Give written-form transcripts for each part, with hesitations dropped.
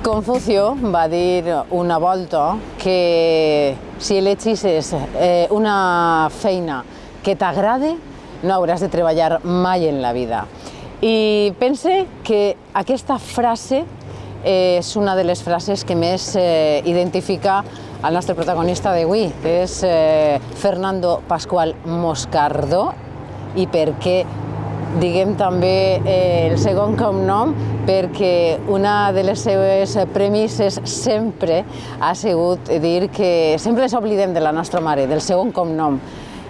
Confucio va dir una volta que si eleggissis una feina que t'agrade, no hauràs de treballar mai en la vida. I pense que aquesta frase és una de les frases que més identifica el nostre protagonista d'avui, que és Fernando Pascual Moscardó, i per què diguem també el segon cognom, perquè una de les seves premisses sempre ha sigut dir que sempre ens oblidem de la nostra mare, del segon cognom.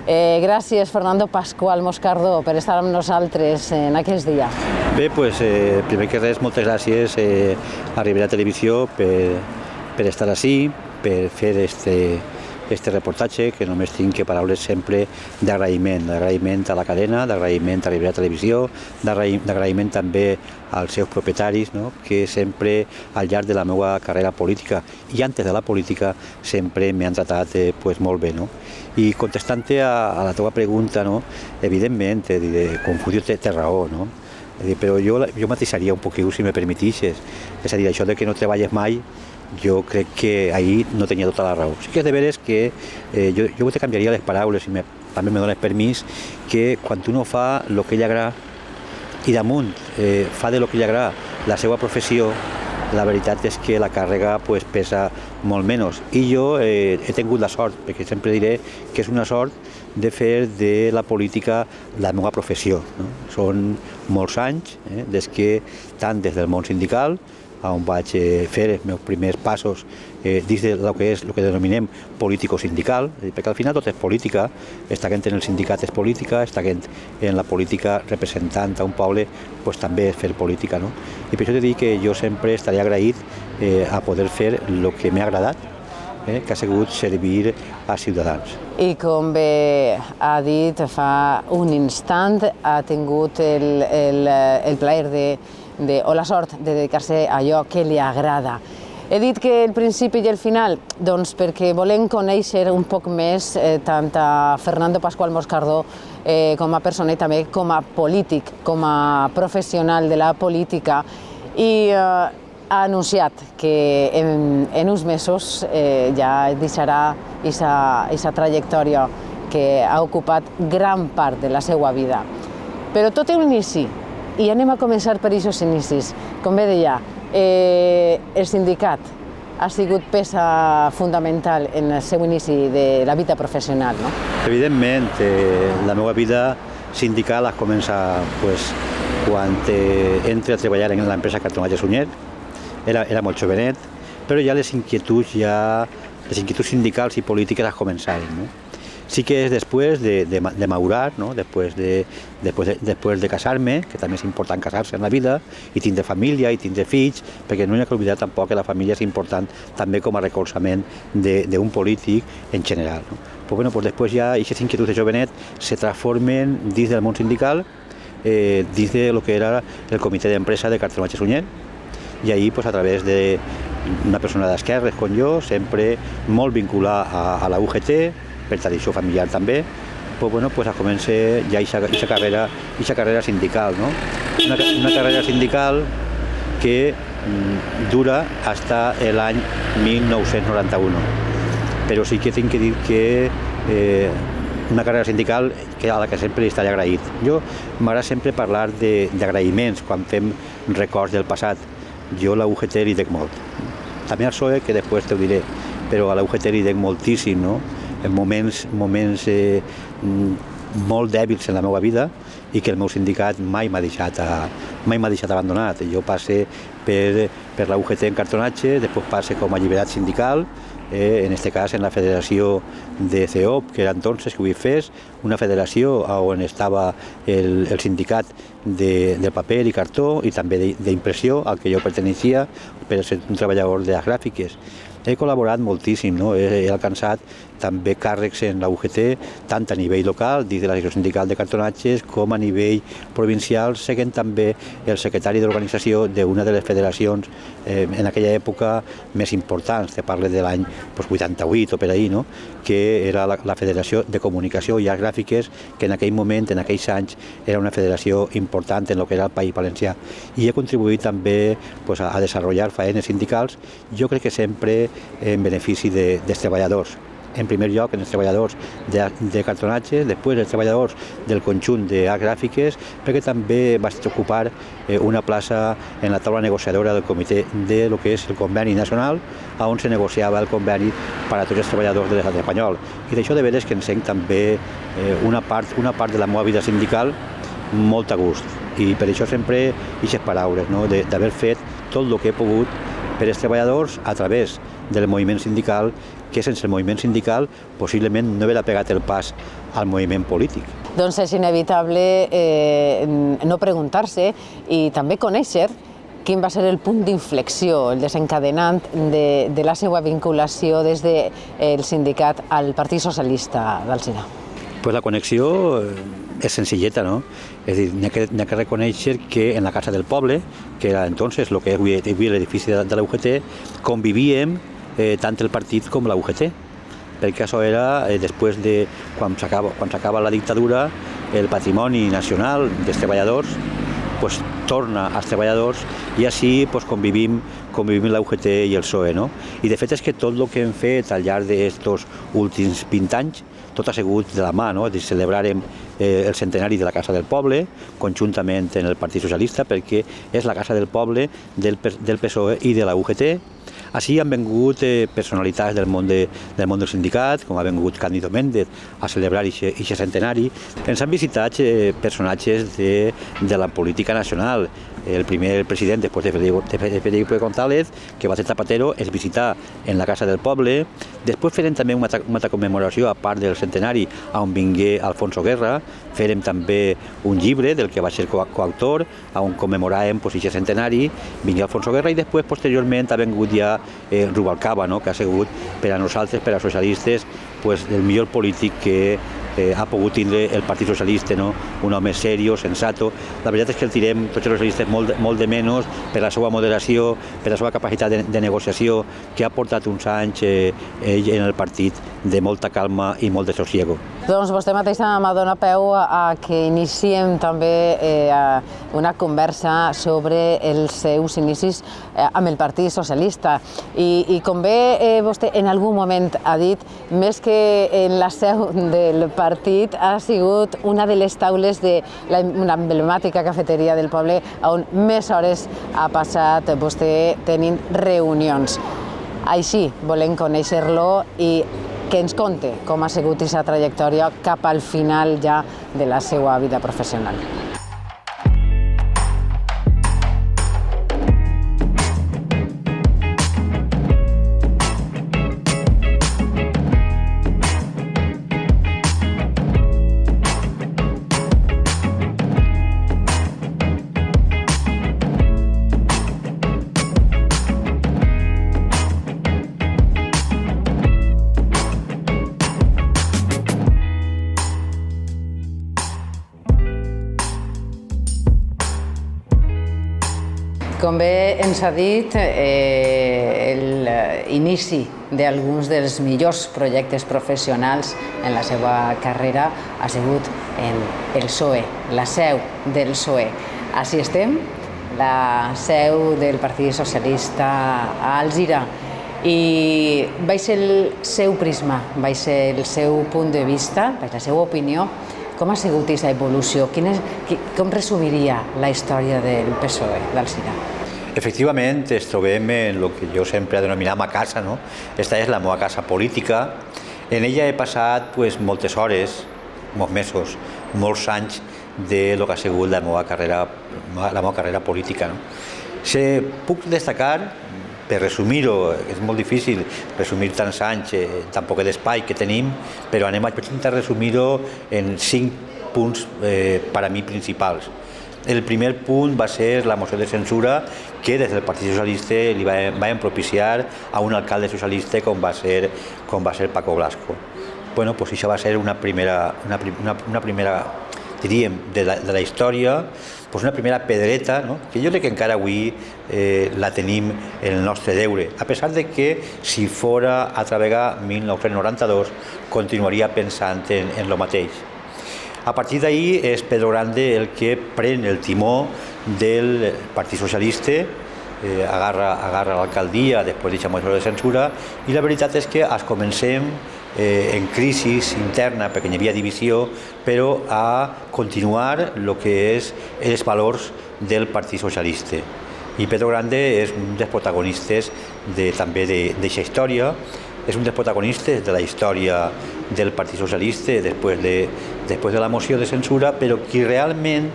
Gràcies, Fernando Pascual Moscardó, per estar amb nosaltres en aquest dia. Bé, doncs, primer que res, moltes gràcies a Ribera Televisió per estar ací, per fer este reportatge, que només tinc que paraules sempre d'agraïment a la cadena, d'agraïment a Ribera Televisió, d'agraïment també als seus propietaris, que sempre al llarg de la meva carrera política i antes de la política sempre m'han tratat molt bé. I contestant a la teva pregunta, evidentment, Confucio té raó, però jo matisaria un poquet, si me permetixes. És a dir, això de que no treballes mai, jo crec que ahir no tenia tota la raó. Sí que és de veres que jo te canviaria les paraules, si també me dones permís, que quan uno fa el que li agrada i damunt fa de lo que li agrada la seva professió, la veritat és que la càrrega pesa molt menys. I jo he tingut la sort, perquè sempre diré que és una sort de fer de la política la meva professió. Són molts anys, tant des del món sindical, on vaig fer els meus primers passos dins del que és el que denominem político-sindical, perquè al final tot és política, estar en el sindicat és política, estar en la política representant a un poble també és fer política. I per això t'he dit que jo sempre estaré agraït a poder fer el que m'ha agradat, que ha sigut servir a ciutadans. I com bé ha dit fa un instant, ha tingut el plaer o la sort de dedicar-se a allò que li agrada. He dit que el principi i el final, doncs perquè volem conèixer un poc més tant a Fernando Pascual Moscardó com a persona i també com a polític, com a professional de la política, i ha anunciat que en uns mesos ja deixarà aquesta trajectòria que ha ocupat gran part de la seva vida. Però tot té un inici, i anem a començar per aquests inicis. Com bé deia, el sindicat ha sigut peça fundamental en el seu inici de la vida professional, no? Evidentment, la meva vida sindical ha començat quan entro a treballar en l'empresa Cartonatge Sunyer. Era molt jovenet, però ja les inquietuds sindicals i polítiques han començat. Sí que és després de madurar, després de casar-me, que també és important casar-se en la vida, i tindre família i tindre fills, perquè no hi ha que oblidar tampoc que la família és important també com a recolzament d'un polític en general. Després ja aquestes inquietuds de jovenet se transformen dins del món sindical, dins del que era el comitè d'empresa de Cartonatge Sunyer, i ahir a través d'una persona d'esquerres com jo, sempre molt vinculat a la UGT, per tradició familiar també, a començar ja aquesta carrera sindical. Una carrera sindical que dura fins l'any 1991. Però sí que tinc que dir que una carrera sindical a la que sempre li estaré agraït. Jo m'agrada sempre parlar d'agraïments quan fem records del passat. Jo a la UGT li dec molt. També al PSOE, que després t'ho diré, però a la UGT li dec moltíssim, en moments molt dèbils en la meva vida, i que el meu sindicat mai m'ha deixat abandonat. Jo passe per la UGT en cartonatge, després passe com a alliberat sindical, en aquest cas en la federació de CEOP, que era entonces que ho fes, una federació on estava el sindicat de paper i cartó i també d'impressió, al que jo perteneixia per ser un treballador de les gràfiques. he col·laborat moltíssim, no? He alcançat també càrrecs en la UGT, tant a nivell local, dins de la secció sindical de cartonatges, com a nivell provincial, seguint també el secretari d'organització d'una de les federacions en aquella època més importants, te parlo de l'any 88 o per ahir, no? Que era la Federació de Comunicació i Arts Gràfiques, que en aquell moment, en aquells anys, era una federació important en el que era el País Valencià. I he contribuït també a desenvolupar faenes sindicals, jo crec que sempre en benefici dels treballadors. En primer lloc, en els treballadors de cartonatge, després els treballadors del conjunt d'arts gràfiques, perquè també vaig ocupar una plaça en la taula negociadora del comitè de lo que és el conveni nacional, on se negociava el conveni per a tots els treballadors de l'estat espanyol. I d'això de veres que em sent també una part de la meva vida sindical molt a gust. I per això sempre aquestes paraules, no? D'haver fet tot el que he pogut per als treballadors a través del moviment sindical, que sense el moviment sindical possiblement no haurà pegat el pas al moviment polític. Doncs és inevitable no preguntar-se i també conèixer quin va ser el punt d'inflexió, el desencadenant de la seva vinculació des del sindicat al Partit Socialista d'Alzira. Pues la connexió és senzilleta, no? És a dir, n'hi ha que reconèixer que en la Casa del Poble, que era entonces el que és avui l'edifici de la UGT, convivíem tant el partit com la UGT, perquè això era, després de quan s'acaba la dictadura, el patrimoni nacional dels treballadors torna als treballadors i així convivim la UGT i el PSOE, no? I de fet és que tot el que hem fet al llarg d'aquests últims 20 anys, tot ha sigut de la mà, no? Celebrarem el centenari de la Casa del Poble, conjuntament en el Partit Socialista, perquè és la Casa del Poble del PSOE i de la UGT. Així han vengut personalitats del món del sindicat, com ha vengut Cándido Méndez a celebrar aquest centenari. Ens han visitat personatges de la política nacional. El primer president, després de Felipe González, que va ser Zapatero, es visità en la Casa del Poble. Després farem també una altra commemoració, a part del centenari, on vingué Alfonso Guerra. Farem també un llibre del que va ser coautor, on commemoràvem aquest centenari, vingué Alfonso Guerra, i després, posteriorment, ha vingut ja Rubalcaba, que ha sigut per a nosaltres, per a socialistes, el millor polític que ha pogut tindre el Partit Socialista, un home serio, sensato. La veritat és que el tirem tots els socialistes molt de menys per la seva moderació, per la seva capacitat de negociació, que ha portat uns anys ell en el partit de molta calma i molt de sosiego. Doncs vostè mateixa m'ha donat peu a que iniciem també una conversa sobre els seus inicis amb el Partit Socialista. I com bé vostè en algun moment ha dit, més que en la seu del partit ha sigut una de les taules d'una emblemàtica cafeteria del poble on més hores ha passat vostè tenint reunions. Així volem conèixer-lo i que ens conte com ha sigut aquesta trajectòria cap al final ja de la seva vida professional. Com bé ens ha dit, l'inici d'alguns dels millors projectes professionals en la seva carrera ha sigut en el PSOE, la seu del PSOE. Així estem, la seu del Partit Socialista a Alzira. I vaig ser el seu prisma, vaig ser el seu punt de vista, la seva opinió. Com ha sigut aquesta evolució? Com resumiria la història del PSOE d'Alzira? Efectivament, ens trobem en el que jo sempre denominam a casa, no? Esta és la meva casa política. En ella he passat moltes hores, molts mesos, molts anys de lo que ha sigut la meva carrera política. Puc destacar, per resumir-ho, és molt difícil resumir tants anys, tan poc d'espai que tenim, però anem a intentar resumir-ho en 5 punts per a mi principals. El primer punt va ser la moció de censura que des del Partit Socialista li van propiciar a un alcalde socialista com va ser Paco Blasco. Bueno, pues això va ser una primera diríem, de la història, pues una primera pedreta, no? Que jo crec que encara avui la tenim en el nostre deure, a pesar de que si fora altra vegada 1992 continuaria pensant en lo mateix. A partir d'ahir és Pedro Grande el que pren el timó del Partit Socialista, agarra l'alcaldia després d'aquesta moció de censura, i la veritat és que es comencem en crisi interna, perquè hi havia divisió, però a continuar el que és els valors del Partit Socialista. I Pedro Grande és un dels protagonistes també d'aquesta història, és un dels protagonistes de la història del Partit Socialista després de la moció de censura, però qui realment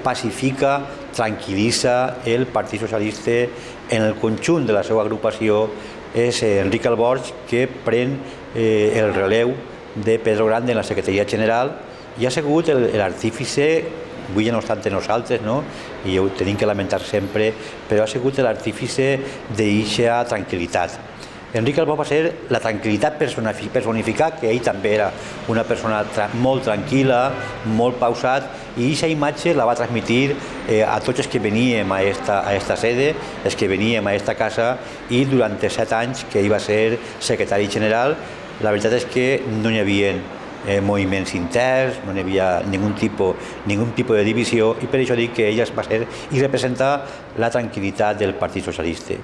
pacifica, tranquil·litza el Partit Socialista en el conjunt de la seva agrupació és Enric Alborch, que pren el relleu de Pedro Grande en la Secretaria General i ha sigut l'artífice, avui ja no està entre nosaltres, no? I ho tenim que lamentar sempre, però ha sigut l'artífice d'aquesta tranquil·litat. Enric Alborch va ser la tranquil·litat personificada, que ell també era una persona molt tranquil·la, molt pausat, i aquesta imatge la va transmitir a tots els que veníem a esta sede, els que veníem a esta casa, i durant 7 anys que ell va ser secretari general, la veritat és que no hi havia moviments interns, no hi havia ningun tipus de divisió, i per això dic que ell va ser i representar la tranquil·litat del Partit Socialista.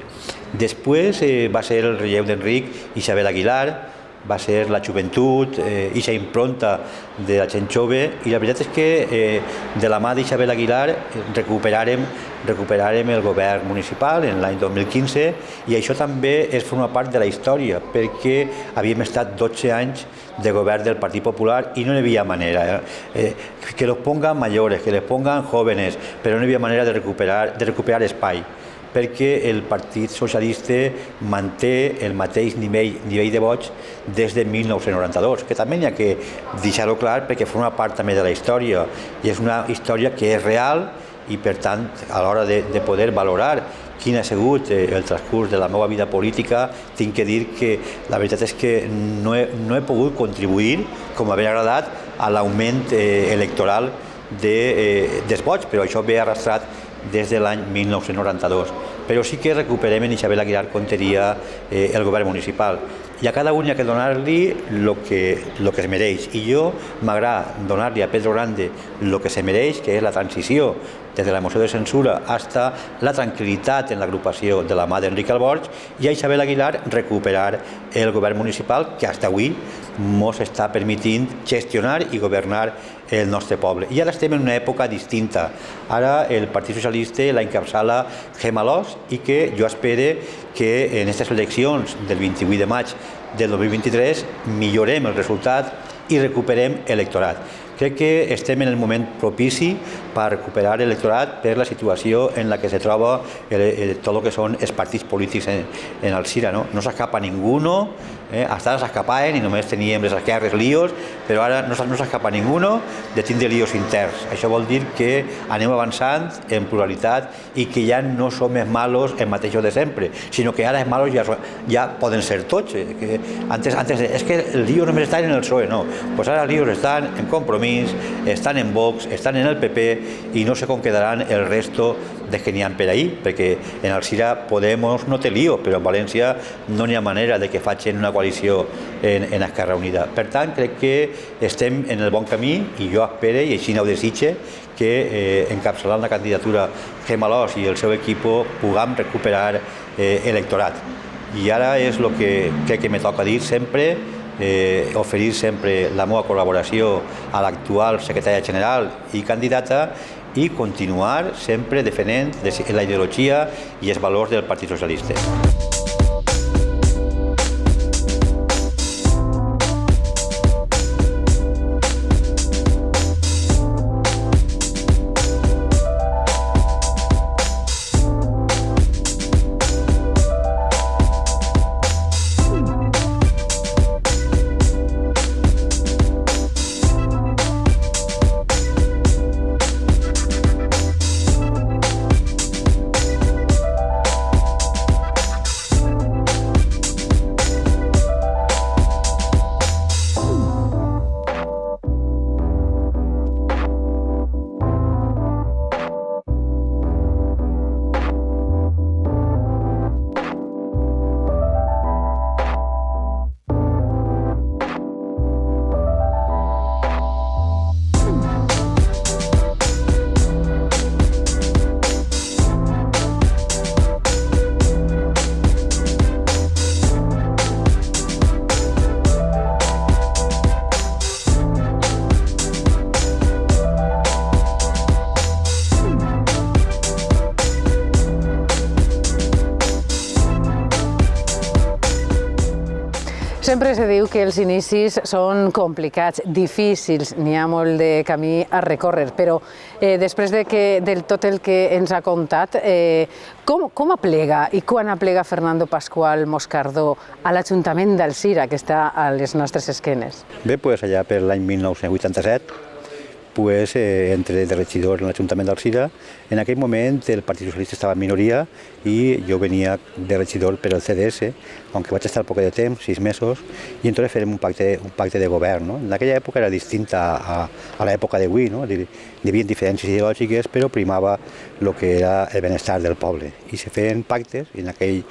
Després va ser el relleu d'Enric Isabel Aguilar, va ser la joventut, aquesta impronta de la gent jove, i la veritat és que de la mà d'Isabel Aguilar recuperarem el govern municipal en l'any 2015, i això també forma part de la història, perquè havíem estat 12 anys de govern del Partit Popular i no hi havia manera. Que los pongan mayores, que les pongan jóvenes, però no hi havia manera de recuperar espai, perquè el Partit Socialista manté el mateix nivell de vots des de 1992, que també hi ha que deixar-ho clar perquè forma part també de la història, i és una història que és real, i per tant, a l'hora de poder valorar quin ha sigut el transcurs de la meva vida política, tinc que dir que la veritat és que no he pogut contribuir, com m'hauria agradat, a l'augment electoral dels vots, però això ve arrastrat des de l'any 1992. Però sí que recuperem en Isabel Aguilar Conteria el govern municipal. I a cada un hi ha que donar-li el que es mereix. I jo m'agrada donar-li a Pedro Grande el que se mereix, que és la transició des de la moció de censura fins a la tranquil·litat en l'agrupació de la mà d'Enric Alborch, i a Isabel Aguilar recuperar el govern municipal que fins avui ens està permitint gestionar i governar el nostre poble. I ara estem en una època distinta. Ara el Partit Socialista l'encapçala Gemma Alòs, i que jo espero que en aquestes eleccions del 28 de maig del 2023 millorem el resultat i recuperem electorat. Crec que estem en el moment propici per recuperar l'electorat per la situació en la que se troba tot el que són els partits polítics en Alzira. No s'escapa ningú, hasta ara s'escapaven i només teníem les esquerres líos, però ara no s'escapa ningú de tindre líos interns. Això vol dir que anem avançant en pluralitat i que ja no som més malos en mateixos de sempre, sinó que ara els malos ja poden ser tots. Antes és que els líos només estan en el PSOE, no. Doncs ara els líos estan en Compromís, estan en Vox, estan en el PP, i no sé com quedaran el resto dels que n'hi ha per ahir, perquè en Alzira Podemos no té lío, però en València no n'hi ha manera de que facin una coalició en Esquerra Unida. Per tant, crec que estem en el bon camí, i jo espero, i així ho desitge, que encapçalant la candidatura Gemma Alòs i el seu equip puguem recuperar electorat. I ara és el que crec que me toca dir sempre, oferir sempre la meva col·laboració a l'actual secretària general i candidata, i continuar sempre defendent la ideologia i els valors del Partit Socialista. Sempre se diu que els inicis són complicats, difícils, n'hi ha molt de camí a recórrer, però després del tot el que ens ha contat, com aplega i quan aplega Fernando Pascual Moscardó a l'Ajuntament d'Alzira, que està a les nostres esquenes? Bé, doncs allà per l'any 1987, entré de regidor en l'Ajuntament d'Alzira. En aquell moment el Partit Socialista estava en minoria i jo venia de regidor per al CDS, aunque vaig estar poc de temps, 6 mesos, i entonces fèrem un pacte de govern. No? En aquella època era distinta a l'època d'avui, no? Hi havia diferències ideològiques, però primava el que era el benestar del poble. I se feien pactes, i en aquell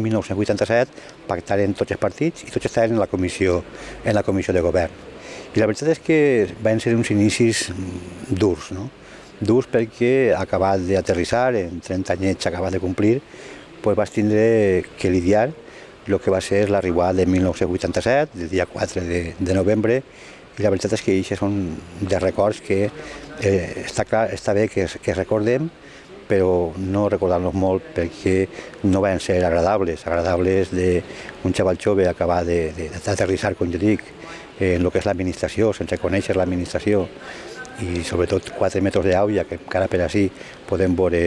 1987 pactaren tots els partits i tots estaven en la comissió de govern. I la veritat és que van ser uns inicis durs, no? Durs perquè acabat d'aterrissar, en 30 anyets acabat de complir, doncs vas tindre que lidiar el que va ser l'arribada de 1987, el dia 4 de novembre, i la veritat és que aquests són de records que està bé que recordem, però no recordar-los molt perquè no van ser agradables d'un xaval jove acabar d'aterrissar, com jo dic, en el que és l'administració, sense conèixer l'administració, i sobretot 4 metres d'aigua, que encara per així podem veure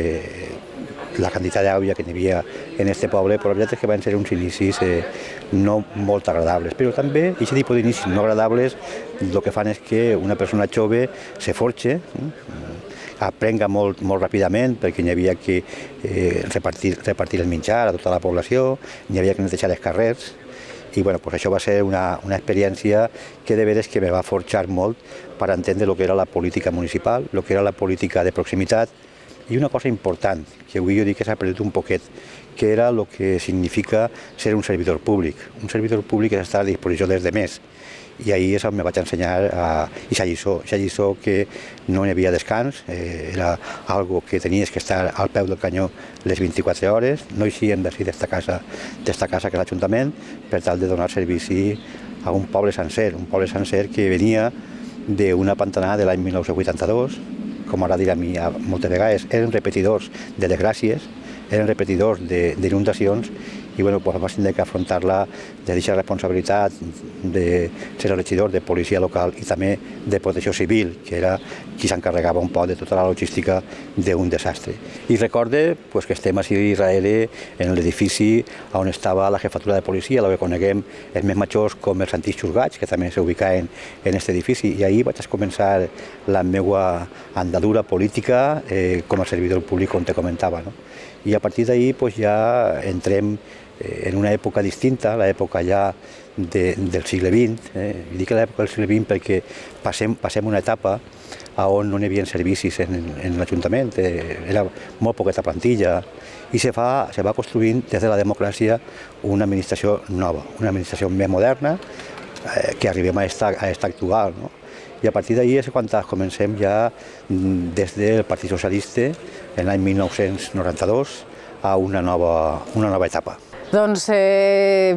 la quantitat d'aigua que hi havia en aquest poble, però la veritat és que van ser uns inicis no molt agradables. Però també, aquest tipus d'inicis no agradables, el que fan és que una persona jove se forge, aprenga molt ràpidament, perquè hi havia que repartir el menjar a tota la població, hi havia que netejar els carrers, i això va ser una experiència que de veres que me va forjar molt per entendre el que era la política municipal, el que era la política de proximitat, i una cosa important, que avui jo dic que s'ha perdut un poquet, que era el que significa ser un servidor públic. Un servidor públic és estar a disposició dels demés. I ahir és on me vaig ensenyar aquesta lliçó que no hi havia descans, era algo que tenies que estar al peu del canyó les 24 hores, no eixíem d'ací d'esta casa que és l'Ajuntament, per tal de donar servici a un poble sencer que venia d'una pantanada de l'any 1982, com ara dir a mi moltes vegades, eren repetidors de desgràcies, eren repetidors d'inundacions, i vaig tindre que afrontar-la de deixar responsabilitat de ser el regidor de policia local i també de protecció civil, que era qui s'encarregava un poc de tota la logística d'un desastre. I recorde que estem a Israel, en l'edifici on estava la jefatura de policia, el que coneguem els més majors com els antics xurgats, que també s'ubicaven en aquest edifici, i ahir vaig començar la meva andadura política com a servidor públic, com te comentava. I a partir d'ahir ja entrem en una època distinta, l'època ja del segle XX. Dic l'època del segle XX perquè passem una etapa on no hi havia servicis en l'Ajuntament, era molt poqueta plantilla, i se va construint des de la democràcia una administració nova, una administració més moderna, que arribem a estar actual. I a partir d'ahir és quan comencem ja des del Partit Socialista, en l'any 1992, a una nova etapa. Doncs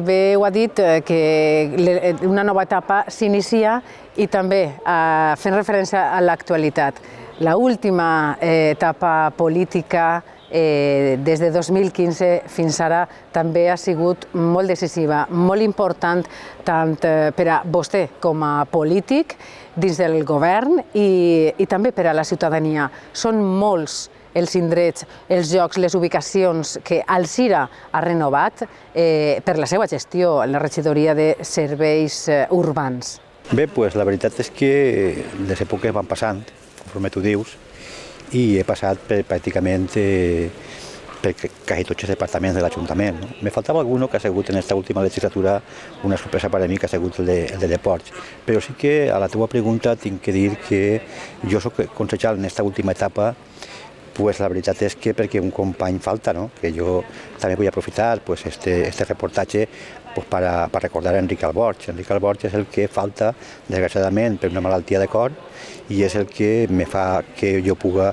bé ho ha dit, que una nova etapa s'inicia i també fent referència a l'actualitat. L'última etapa política des de 2015 fins ara també ha sigut molt decisiva, molt important tant per a vostè com a polític dins del govern i també per a la ciutadania. Són molts els indrets, els llocs, les ubicacions que Alzira ha renovat per la seva gestió en la regidoria de serveis urbans. Bé, la veritat és que les èpoques van passant, conforme tu dius, i he passat pràcticament per quasi tots els departaments de l'Ajuntament. Me faltava algun que ha sigut en aquesta última legislatura una sorpresa per a mi, que ha sigut el de Deports. Però sí que a la teva pregunta tinc que dir que jo soc consellera en aquesta última etapa. La veritat és que perquè un company falta, que jo també vull aprofitar este reportatge per recordar Enric Alborch. Enric Alborch és el que falta, desgraciadament, per una malaltia de cor, i és el que me fa que jo pugui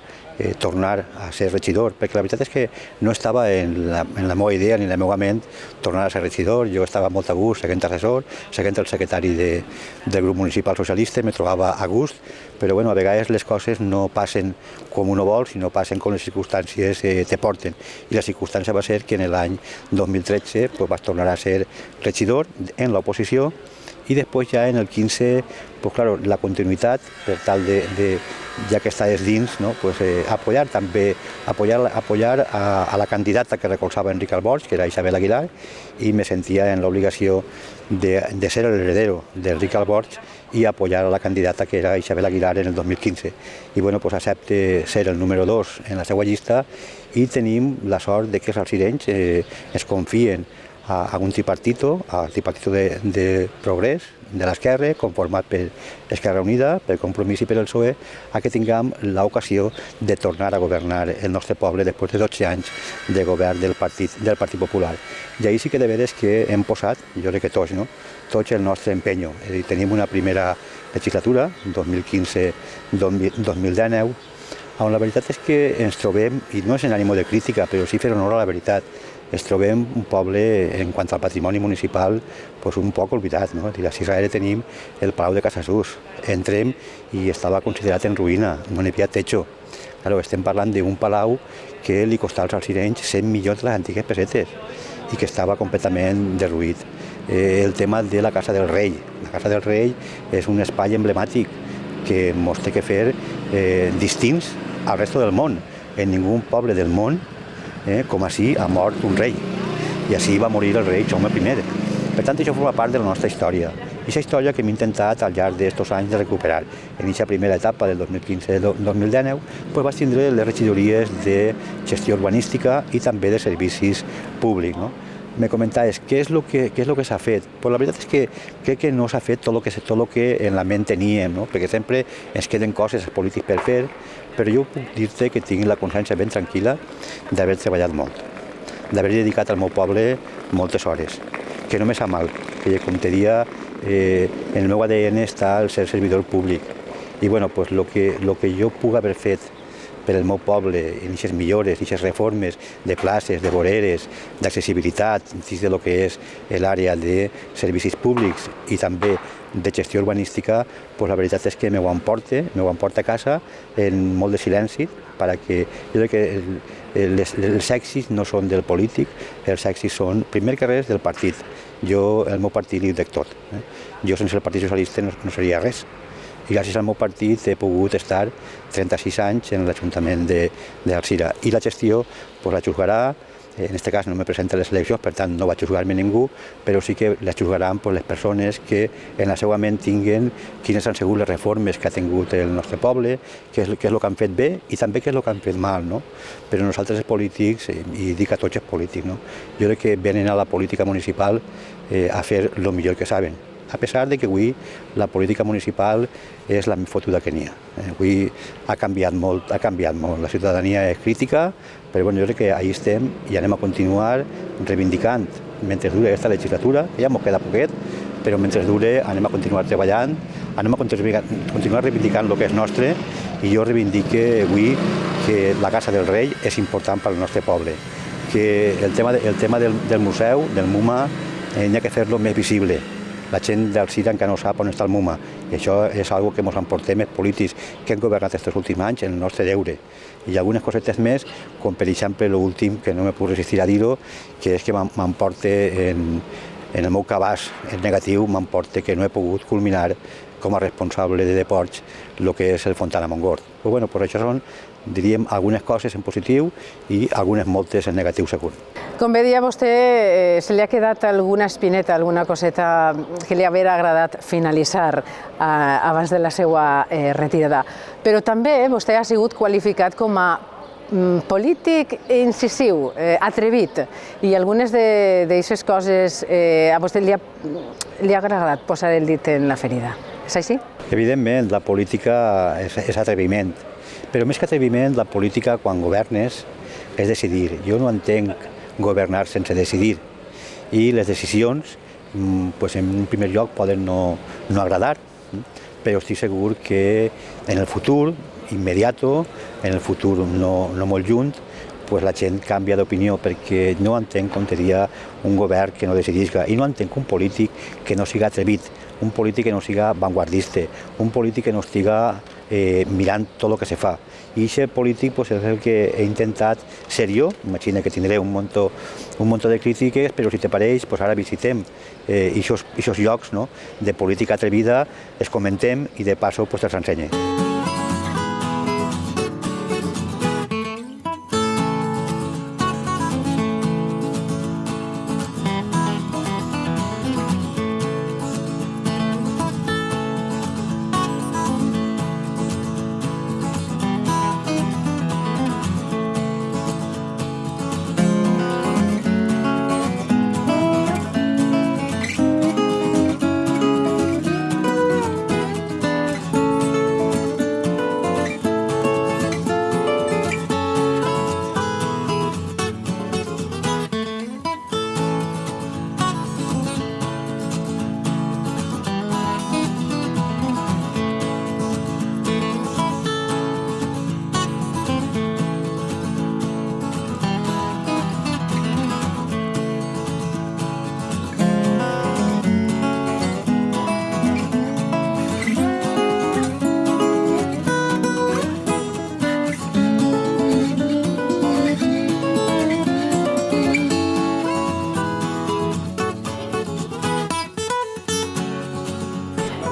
tornar a ser regidor, perquè la veritat és que no estava en la meva idea ni en la meva ment tornar a ser regidor. Jo estava molt a gust seguint assessor, seguint el secretari del grup municipal socialista, me trobava a gust, però bueno, a vegades les coses no passen com uno vol, sinó passen com les circumstàncies te porten. I la circumstància va ser que en l'any 2013 pues, vaig tornar a ser regidor en l'oposició, i després ja en el 15, pues claro, la continuïtat per tal de ja que estàs dins, no? Pues, apoyar a la candidata que recolzava Enric Alborch, que era Isabel Aguilar, i me sentia en l'obligació de ser el heredero d'Enric Alborch i apoyar a la candidata que era Isabel Aguilar en el 2015. I bueno, pues accepte ser el número 2 en la seva llista i tenim la sort de que els alcirenys es confien a un tripartito, al tripartito de Progrés, de l'Esquerra, conformat per Esquerra Unida, per Compromís i per el PSOE, a que tinguem l'ocasió de tornar a governar el nostre poble després de 12 anys de govern del Partit Popular. I ahir sí que de veres que hem posat, jo crec que tots, no? Tots el nostre empenyo. És a dir, tenim una primera legislatura, 2015-2019, on la veritat és que ens trobem, i no és en ànimo de crítica, però sí fer honor a la veritat, ens trobem un poble, en quant al patrimoni municipal, pues un poc oblidat. No? A Cisrael tenim el Palau de Casassús. Entrem i estava considerat en ruïna, no n'hi havia techo. Claro, estem parlant d'un palau que li costava als alcirenys 100 milions de les antigues pessetes i que estava completament derruït. El tema de la Casa del Rei. La Casa del Rei és un espai emblemàtic que ens té que fer distints al resto del món. En ningú poble del món com així ha mort un rei, i així va morir el rei Jaume I. Per tant, això forma part de la nostra història. I aquesta història que hem intentat al llarg d'aquests anys de recuperar. En aquesta primera etapa del 2015-2019 pues vaig tindre les regidories de gestió urbanística i també de servicis públics. No? Me comentaves què és el que s'ha fet. Pues la veritat és que crec que no s'ha fet tot el que en la ment teníem, no? Perquè sempre ens queden coses polítiques per fer, però jo puc dir-te que tinc la consciència ben tranquil·la d'haver treballat molt, d'haver dedicat al meu poble moltes hores, que no me sap mal, que com te dia, en el meu ADN està el ser servidor públic. I bueno, pues lo que jo puc haver fet per al meu poble, en aquestes millores, en aquestes reformes de places, de voreres, d'accessibilitat, dins de lo que és l'àrea de servicis públics i també de gestió urbanística, pues la veritat és que m'ho emporta a casa en molt de silenci, perquè jo crec que els èxits no són del polític, els èxits són, primer que res, del partit. Jo, el meu partit, li dic tot. Jo sense el Partit Socialista no seria res. I gràcies al meu partit he pogut estar 36 anys en l'Ajuntament d'Alzira. I la gestió la juzgarà, en aquest cas no me presento a les eleccions, per tant no vaig juzgar-me ningú, però sí que la juzgaran les persones que en la seva ment tinguin quines han sigut les reformes que ha tingut el nostre poble, què és el que han fet bé i també què és el que han fet mal. No? Però nosaltres els polítics, i dic a tots els polítics, no? Jo crec que venen a la política municipal a fer el millor que saben. A pesar de que avui la política municipal és la més fotuda que n'hi ha. Avui ha canviat molt, la ciutadania és crítica, però bueno, jo crec que ahí estem i anem a continuar reivindicant, mentre dure aquesta legislatura, que ja ens queda poquet, però mentre dure anem a continuar treballant, anem a continuar reivindicant el que és nostre, i jo reivindique avui que la Casa del Rei és important per al nostre poble, que el tema del museu, del MUMA, n'hi ha que fer-lo més visible. La gent d'Alzira encara no sap on està el MUMA, i això és una cosa que ens emportem els polítics que han governat aquests últims anys en el nostre deure. I algunes cosetes més, com per exemple l'últim, que no me puc resistir a dir-ho, que és que m'emporta en el meu cabàs negatiu, m'emporta que no he pogut culminar com a responsable de Deports el que és el Fontana Montgort. Però bueno, això són, diríem, algunes coses en positiu i algunes moltes en negatiu segur. Com bé deia vostè, se li ha quedat alguna espineta, alguna coseta que li hauria agradat finalitzar abans de la seva retirada. Però també vostè ha sigut qualificat com a polític incisiu, atrevit, i algunes d'aquestes coses a vostè li ha agradat posar el dit en la ferida. És així? Evidentment, la política és atreviment, però més que atreviment, la política, quan governes, és decidir. Jo no entenc governar sense decidir, i les decisions, en primer lloc, poden no agradar, però estic segur que en el futur immediato, en el futur no molt lluny, pues la gent canvia d'opinió perquè no entén com seria un govern que no decidisca i no entén un polític que no siga atrevit, un polític que no siga vanguardista, un polític que no estiga mirant tot el que se fa. I aquest polític pues, és el que he intentat ser jo. Imagina que tindré un munt de crítiques, però si te pareix, pues ara visitem aquests llocs, no? De política atrevida, els comentem i de passo pues, els ensenye.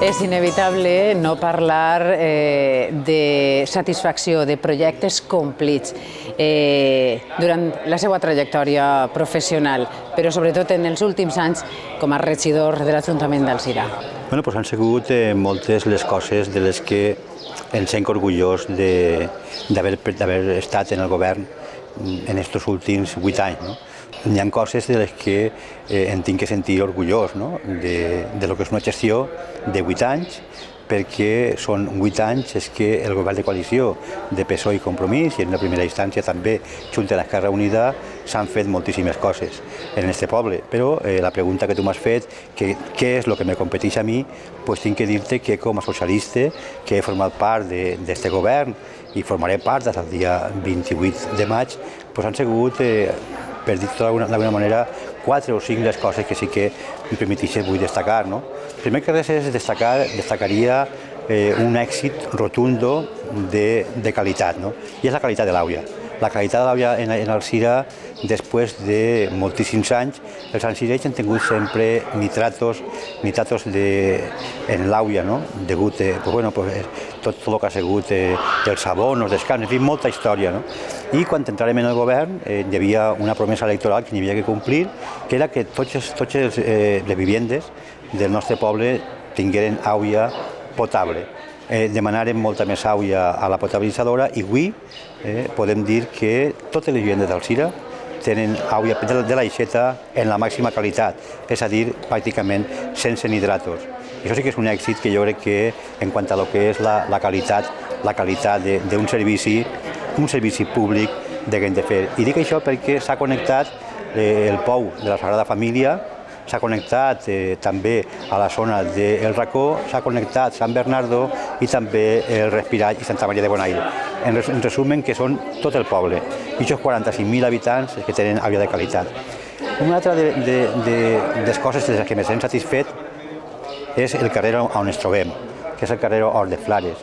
És inevitable no parlar de satisfacció, de projectes complits durant la seva trajectòria professional, però sobretot en els últims anys com a regidor de l'Ajuntament d'Alzira. Bueno, pues han sigut moltes les coses de les que ens sent orgullós d'haver estat en el govern en aquests últims 8 anys. No? Hi ha coses de les que em tinc que sentir orgullós, no? de lo que és una gestió de 8 anys, perquè són 8 anys és que el govern de coalició de PSOE i Compromís, i en la primera instància també junt a l'Esquerra Unida, s'han fet moltíssimes coses en aquest poble. Però la pregunta que tu m'has fet, que què és el que me competeix a mi, pues tinc que dir-te que com a socialista, que he format part d'aquest govern i formaré part des del dia 28 de maig, pues han sigut, per dir-ho d'alguna manera, 4 o 5 les coses que sí que em permeteixen vull destacar. No? Primer que res és destacaria un èxit rotundo de qualitat, no? I és la qualitat de l'aigua. La qualitat de l'aigua en Alzira, després de moltíssims anys, els alzirenys han tingut sempre nitratos en l'aigua, no? Degut tot el que ha sigut els sabons, els descans, en fi, molta història. No? I quan entrarem en el govern hi havia una promesa electoral que n'hi havia que complir, que era que totes les vivendes del nostre poble tingueren aigua potable. Demanarem molta més aigua a la potabilitzadora i avui podem dir que totes les vivendes d'Alzira tenen aigua de l'aixeta en la màxima qualitat, és a dir, pràcticament sense nitratos. I això sí que és un èxit que jo crec que en quant a lo que és la qualitat d'un servici públic que hem de fer. I dic això perquè s'ha connectat el pou de la Sagrada Família, s'ha connectat també a la zona del Racó, s'ha connectat Sant Bernardo i també el Respirall i Santa Maria de Bonaire. En resum, que són tot el poble. I aquests 45.000 habitants que tenen aigua de qualitat. Una altra de les coses de les que me sent satisfet és el carrer on ens trobem, que és el carrer Hort de Flares.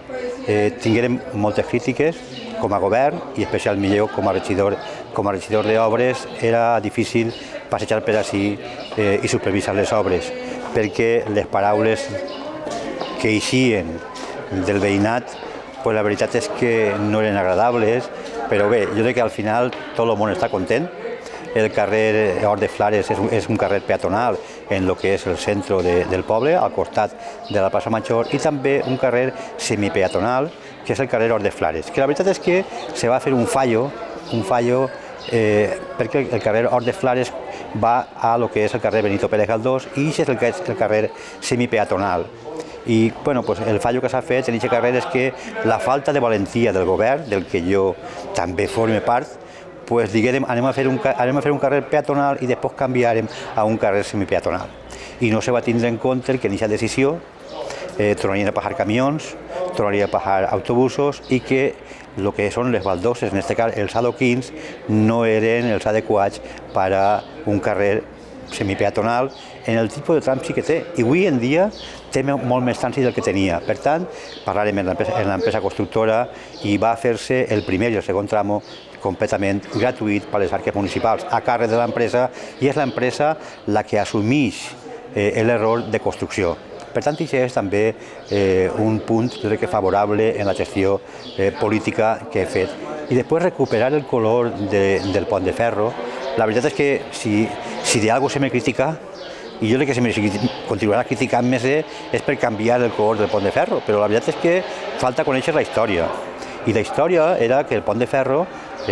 Tinguérem moltes crítiques com a govern i especialment com a regidor d'obres era difícil passejar per ací i supervisar les obres, perquè les paraules que eixien del veïnat, pues la veritat és que no eren agradables, però bé, jo crec que al final tot el món està content. El carrer Hort de Flares és un carrer peatonal en el que és el centre del poble, al costat de la plaça Major, i també un carrer semipeatonal, que és el carrer Hort de Flares, que la veritat és que se va fer un fallo perquè el carrer Hort de Flares va a lo que és el carrer Benito Pérez Galdós i és el carrer semipeatonal. I el fallo que s'ha fet en aquest carrer és que la falta de valentia del govern, del que jo també forme part, diguem, anem a fer un carrer peatonal i després canviarem a un carrer semipeatonal. I no se va tindre en compte que en aquesta decisió tornarien a pasar camions, tornarien a pasar autobusos i que el que són les baldoses, en aquest cas els adoquins, no eren els adequats per a un carrer semipeatonal en el tipus de trànsit que té. I avui en dia té molt més trànsit del que tenia. Per tant, parlarem en l'empresa constructora i va fer-se el primer i el segon tramo completament gratuït per les arques municipals a càrrec de l'empresa i és l'empresa la que assumeix l'error de construcció. Per tant, això és també un punt favorable en la gestió política que he fet. I després recuperar el color del pont de ferro. La veritat és que si d'algú se me critica, i jo crec que se me continuarà criticant més és per canviar el color del pont de ferro, però la veritat és que falta conèixer la història. I la història era que el pont de ferro,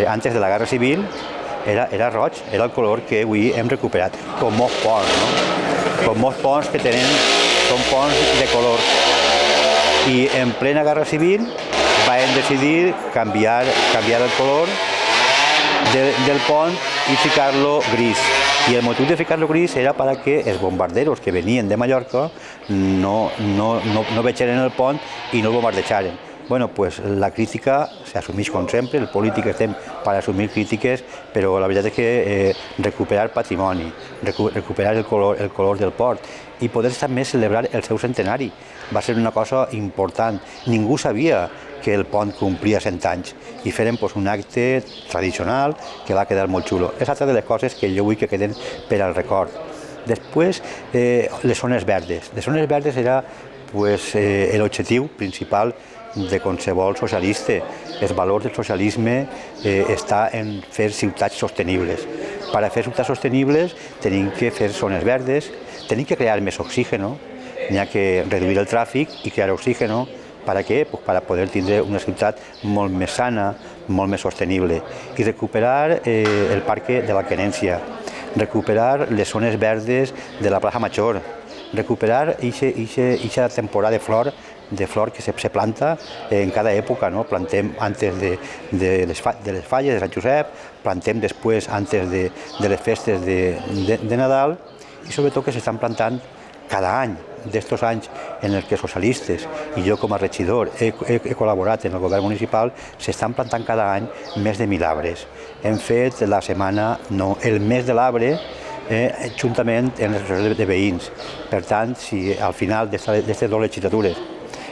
antes de la Guerra Civil, era roig, era el color que avui hem recuperat, com molts ponts, no? Com molts ponts que són ponts de color. I en plena Guerra Civil vam decidir canviar el color del pont i ficar-lo gris. I el motiu de ficar-lo gris era perquè els bombarderos que venien de Mallorca no vegeren el pont i no el bombardejaren. Bueno, pues la crítica s'assumeix com sempre, el polític estem per assumir crítiques, però la veritat és que recuperar patrimoni, recuperar el color del port i poder també celebrar el seu centenari va ser una cosa important. Ningú sabia que el pont complia 100 anys i feren un acte tradicional que va quedar molt xulo. És altra de les coses que jo vull que queden per al record. Després, les zones verdes. Les zones verdes era l'objectiu principal de qualsevol socialista. El valor del socialisme està en fer ciutats sostenibles. Per a fer ciutats sostenibles tenim que fer zones verdes, tenim que crear més oxigen, n'hi ha que reduir el tràfic i crear oxigen. Per a què? Per a poder tindre una ciutat molt més sana, molt més sostenible. I recuperar el parc de l'Alquenència, recuperar les zones verdes de la plaça Major, recuperar aquesta temporada de flor que se planta en cada època. Plantem antes de les falles de Sant Josep, plantem després antes de les festes de Nadal i sobretot que s'estan plantant cada any. D'estos anys en els que socialistes i jo com a regidor he col·laborat en el govern municipal, s'estan plantant cada any més de 1.000 arbres. Hem fet el mes de l'arbre juntament amb les associacions de veïns. Per tant, si al final d'aquestes 2 legislatures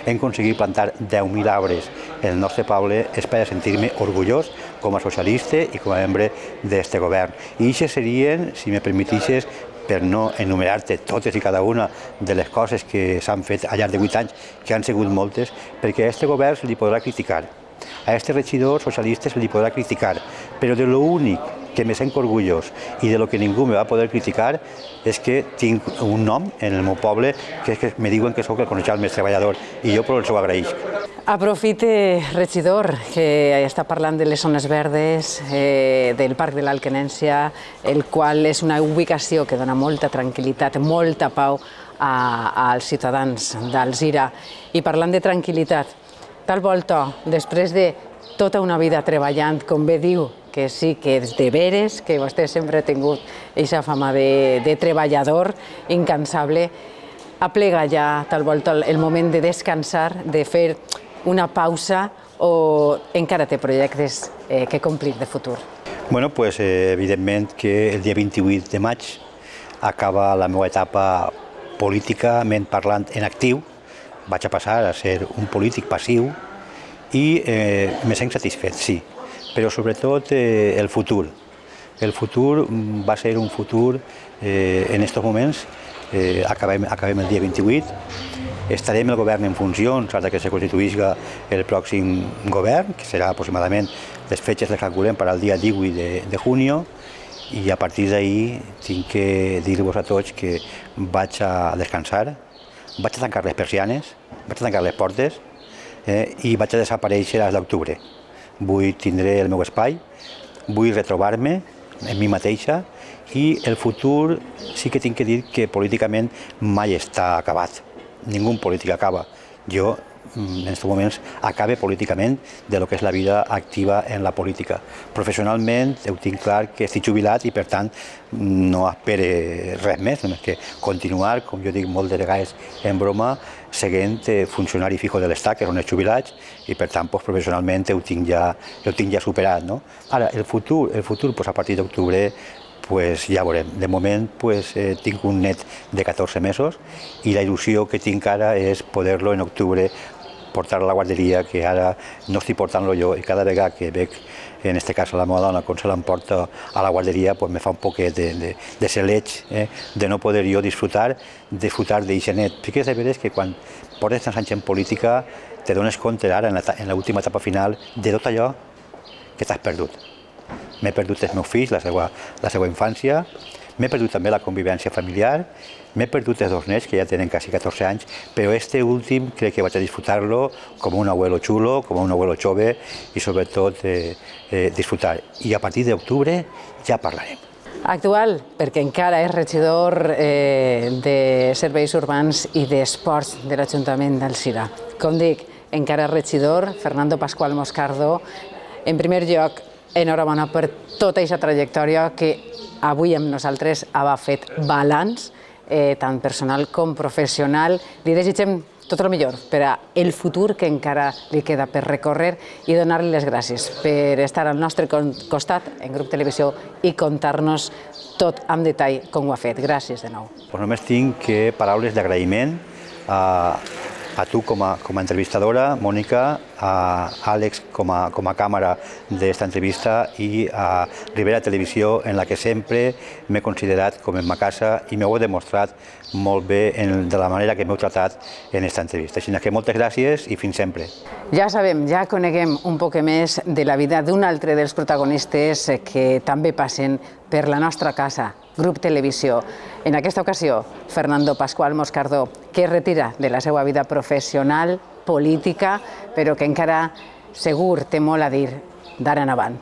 hem aconseguit plantar 10.000 arbres en el nostre poble, és per sentir-me orgullós com a socialista i com a membre d'aquest govern. I això serien, si me permetixes, per no enumerar-te totes i cada una de les coses que s'han fet al llarg de 8 anys, que han sigut moltes, perquè a aquest govern se li podrà criticar, a aquest regidor socialista se li podrà criticar, però de l'únic que me sent orgullós i de lo que ningú me va poder criticar és que tinc un nom en el meu poble que és que me diuen que sóc el coneixal més treballador i jo però els ho agraïsc. Aprofite, regidor, que està parlant de les zones verdes, del Parc de l'Alquenència, el qual és una ubicació que dona molta tranquil·litat, molta pau als ciutadans d'Alzira. I parlant de tranquil·litat, tal volta, després de tota una vida treballant, com bé diu, que sí, que és de veres, que vostè sempre ha tingut aquesta fama de treballador incansable, aplega ja tal volta el moment de descansar, de fer una pausa o encara té projectes que complir de futur? Bueno, pues evidentment que el dia 28 de maig acaba la meva etapa políticament parlant en actiu. Vaig a passar a ser un polític passiu i me sent satisfet, sí, però sobretot el futur. El futur va ser un futur en aquests moments, acabem el dia 28, estarem el govern en funcions fins que se constituïsca el pròxim govern, que serà aproximadament, les fetges les calculem per al dia 18 de juny, i a partir d'ahir tinc que dir-vos a tots que vaig a descansar, vaig a tancar les persianes, vaig a tancar les portes i vaig a desaparèixer a l'octubre. Vull tindre el meu espai, vull retrobar-me en mi mateixa i el futur sí que tinc que dir que políticament mai està acabat. Ningú polític acaba. Jo en aquests moments acabe políticament de lo que és la vida activa en la política. Professionalment ho tinc clar que estic jubilat i per tant no espere res més, només que continuar, com jo dic molt de vegades en broma, seguint funcionari fijo de l'Estat, que són els jubilats, i per tant professionalment ho tinc ja superat. No? Ara, el futur a partir d'octubre ja veurem. De moment tinc un net de 14 mesos i la il·lusió que tinc ara és poder-lo en octubre portar a la guarderia, que ara no estic portant-lo jo, i cada vegada que veig, en aquest cas a la meva dona, com se l'emporta a la guarderia, me fa un poquet de celeig de no poder jo disfrutar d'aquest net. Sí que és de veres que quan portes tants anys en política te dones compte ara, en l'última etapa final, de tot allò que t'has perdut. M'he perdut els meus fills, la seva infància, m'he perdut també la convivència familiar, m'he perdut els dos nets, que ja tenen quasi 14 anys, però este últim crec que vaig a disfrutar-lo com un abuelo xulo, com un abuelo jove i sobretot disfrutar. I a partir d'octubre ja parlarem. Actual, perquè encara és regidor de Serveis Urbans i d'Esports de l'Ajuntament d'Alzira. Com dic, encara és regidor, Fernando Pascual Moscardo. En primer lloc, enhorabona per tota aquesta trajectòria que avui amb nosaltres ha fet balanç, tant personal com professional. Li desitgem tot el millor per al futur que encara li queda per recórrer i donar-li les gràcies per estar al nostre costat en Grup Televisió i contar-nos tot amb detall com ho ha fet. Gràcies de nou. Només tinc paraules d'agraïment a tu com a entrevistadora, Mònica, a Àlex com a càmera d'esta entrevista i a Ribera Televisió, en la que sempre m'he considerat com en ma casa i m'heu demostrat molt bé de la manera que m'heu tratat en aquesta entrevista. Així que moltes gràcies i fins sempre. Ja sabem, ja coneguem un poc més de la vida d'un altre dels protagonistes que també passen per la nostra casa, Grup Televisió. En aquesta ocasió, Fernando Pascual Moscardo, que es retira de la seva vida professional, política, però que encara segur té molt a dir d'ara en avant.